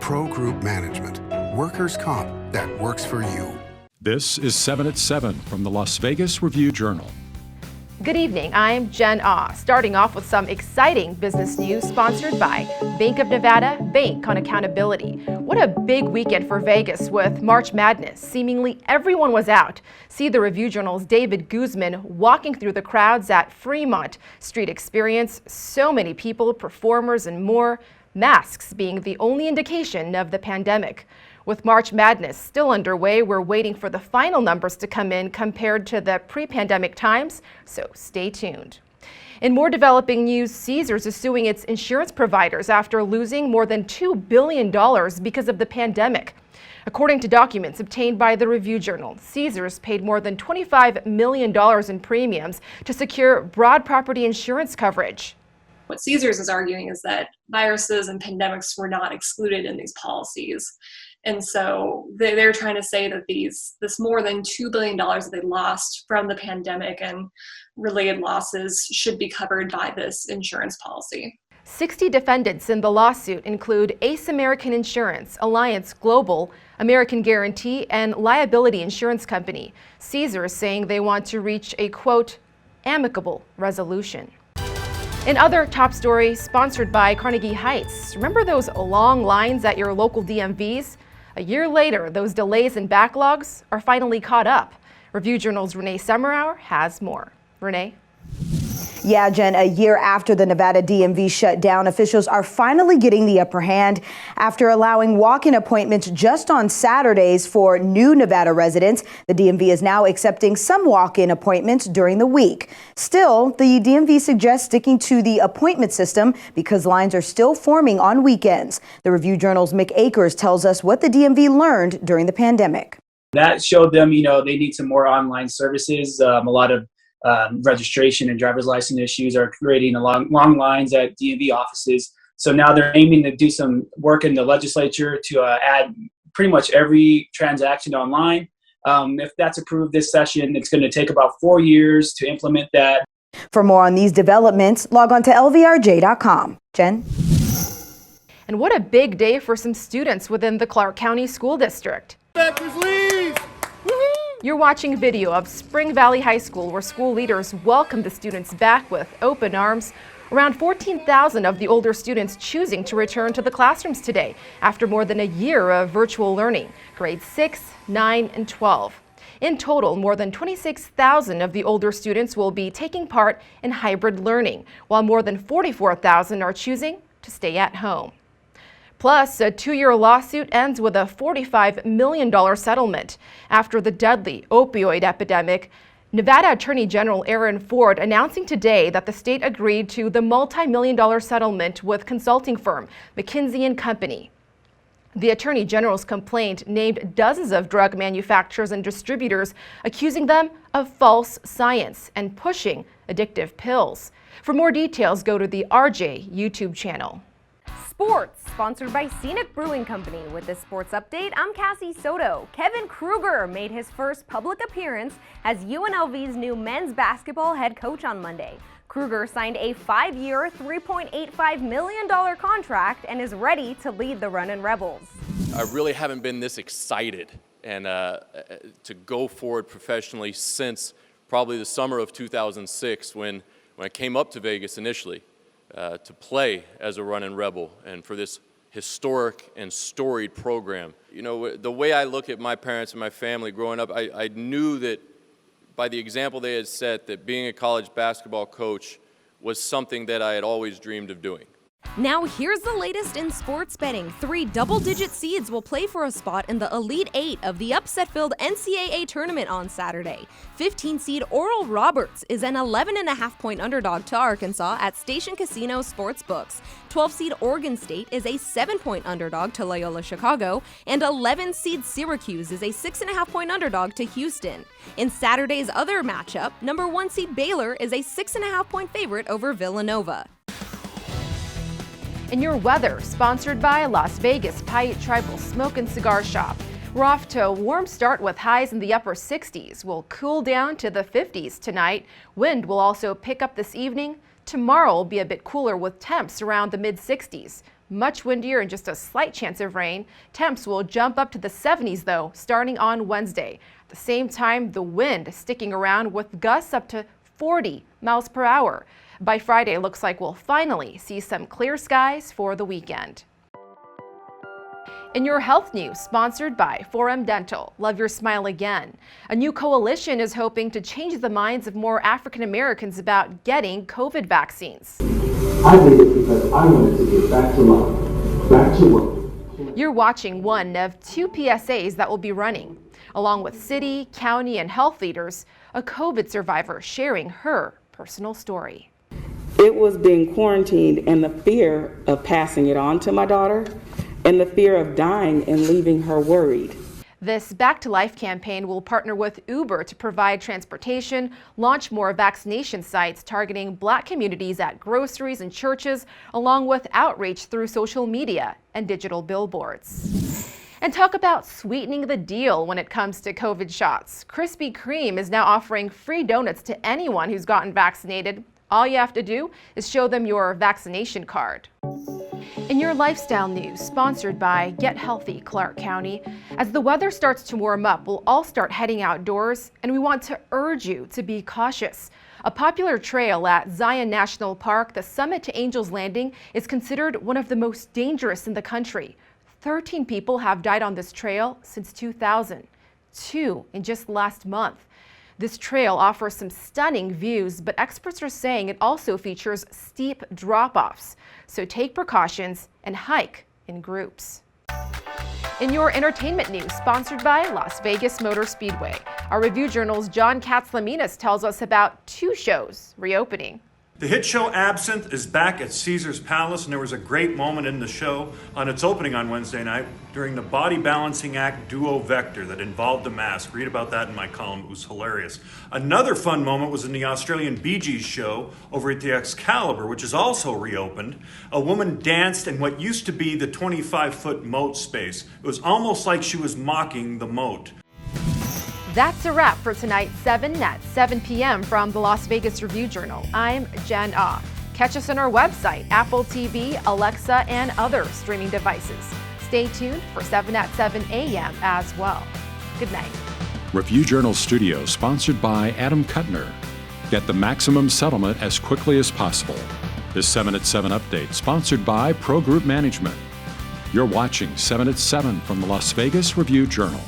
Pro Group Management. Workers' comp that works for you. This is 7 at 7 from the Las Vegas Review-Journal. Good evening, I'm Jen Ah. Starting off with some exciting business news sponsored by Bank of Nevada, Bank on Accountability. What a big weekend for Vegas with March Madness. Seemingly everyone was out. See the Review-Journal's David Guzman walking through the crowds at Fremont Street Experience. So many people, performers, and more. Masks being the only indication of the pandemic. With March Madness still underway, we're waiting for the final numbers to come in compared to the pre-pandemic times, so stay tuned. In more developing news, Caesars is suing its insurance providers after losing more than $2 billion because of the pandemic. According to documents obtained by the Review-Journal, Caesars paid more than $25 million in premiums to secure broad property insurance coverage. What Caesars is arguing is that viruses and pandemics were not excluded in these policies. And so they're trying to say that this more than $2 billion that they lost from the pandemic and related losses should be covered by this insurance policy. 60 defendants in the lawsuit include Ace American Insurance, Alliance Global, American Guarantee, and Liability Insurance Company. Caesars saying they want to reach a, quote, amicable resolution. In other top stories sponsored by Carnegie Heights, remember those long lines at your local DMVs? A year later, those delays and backlogs are finally caught up. Review-Journal's Renee Summerhour has more. Renee? Yeah, Jen, a year after the Nevada DMV shut down, officials are finally getting the upper hand after allowing walk-in appointments just on Saturdays for new Nevada residents. The DMV is now accepting some walk-in appointments during the week. Still, the DMV suggests sticking to the appointment system because lines are still forming on weekends. The Review-Journal's Mick Akers tells us what the DMV learned during the pandemic. That showed them, they need some more online services. A lot of registration and driver's license issues are creating long lines at DMV offices. So now they're aiming to do some work in the legislature to add pretty much every transaction online. If that's approved this session, it's going to take about 4 years to implement that. For more on these developments, log on to lvrj.com. Jen? And what a big day for some students within the Clark County School District. You're watching video of Spring Valley High School, where school leaders welcomed the students back with open arms. Around 14,000 of the older students choosing to return to the classrooms today after more than a year of virtual learning, grades 6, 9, and 12. In total, more than 26,000 of the older students will be taking part in hybrid learning, while more than 44,000 are choosing to stay at home. Plus, a 2-year lawsuit ends with a $45 million settlement. After the deadly opioid epidemic, Nevada Attorney General Aaron Ford announcing today that the state agreed to the multi-million-dollar settlement with consulting firm McKinsey & Company. The Attorney General's complaint named dozens of drug manufacturers and distributors, accusing them of false science and pushing addictive pills. For more details, go to the RJ YouTube channel. Sports, sponsored by Scenic Brewing Company. With this sports update, I'm Cassie SOTO. Kevin KRUGER made his first public appearance as UNLV's new men's basketball head coach on Monday. KRUGER signed a 5-year, $3.85 million contract and is ready to lead the Runnin' Rebels. I really haven't been this excited and to go forward professionally since probably the summer of 2006 when I came up to Vegas initially. To play as a Runnin' Rebel and for this historic and storied program. The way I look at my parents and my family growing up, I knew that by the example they had set that being a college basketball coach was something that I had always dreamed of doing. Now here's the latest in sports betting. 3 double-digit seeds will play for a spot in the Elite 8 of the upset-filled NCAA tournament on Saturday. 15-seed Oral Roberts is an 11.5-point underdog to Arkansas at Station Casino Sportsbooks. 12-seed Oregon State is a 7-point underdog to Loyola Chicago, and 11-seed Syracuse is a 6.5-point underdog to Houston. In Saturday's other matchup, number 1 seed Baylor is a 6.5-point favorite over Villanova. And your weather, sponsored by Las Vegas Paiute Tribal Smoke and Cigar Shop. We're off to a warm start with highs in the upper 60s. We'll cool down to the 50s tonight. Wind will also pick up this evening. Tomorrow will be a bit cooler with temps around the mid 60s. Much windier and just a slight chance of rain. Temps will jump up to the 70s though, starting on Wednesday. At the same time, the wind sticking around with gusts up to 40 miles per hour. By Friday, it looks like we'll finally see some clear skies for the weekend. In your health news, sponsored by 4M Dental, Love Your Smile Again. A new coalition is hoping to change the minds of more African Americans about getting COVID vaccines. I did it because I wanted to get back to life, back to work. You're watching one of 2 PSAs that will be running. Along with city, county, and health leaders, a COVID survivor sharing her personal story. It was being quarantined and the fear of passing it on to my daughter and the fear of dying and leaving her worried. This Back to Life campaign will partner with Uber to provide transportation, launch more vaccination sites targeting Black communities at groceries and churches, along with outreach through social media and digital billboards. And talk about sweetening the deal when it comes to COVID shots. Krispy Kreme is now offering free donuts to anyone who's gotten vaccinated. All you have to do is show them your vaccination card. In your lifestyle news, sponsored by Get Healthy Clark County, as the weather starts to warm up, we'll all start heading outdoors, and we want to urge you to be cautious. A popular trail at Zion National Park, the Summit to Angel's Landing, is considered one of the most dangerous in the country. 13 people have died on this trail since 2000, 2 in just last month. This trail offers some stunning views, but experts are saying it also features steep drop-offs. So take precautions and hike in groups. In your entertainment news, sponsored by Las Vegas Motor Speedway, our Review Journal's John Katzlaminas tells us about 2 shows reopening. The hit show Absinthe is back at Caesar's Palace, and there was a great moment in the show on its opening on Wednesday night during the body balancing act duo Vector that involved a mask. Read about that in my column. It was hilarious. Another fun moment was in the Australian Bee Gees show over at the Excalibur, which is also reopened. A woman danced in what used to be the 25-foot moat space. It was almost like she was mocking the moat. That's a wrap for tonight's 7 at 7 p.m. from the Las Vegas Review Journal. I'm Jen Ah. Catch us on our website, Apple TV, Alexa, and other streaming devices. Stay tuned for 7 at 7 a.m. as well. Good night. Review Journal Studio, sponsored by Adam Kuttner. Get the maximum settlement as quickly as possible. This 7 at 7 update, sponsored by Pro Group Management. You're watching 7 at 7 from the Las Vegas Review Journal.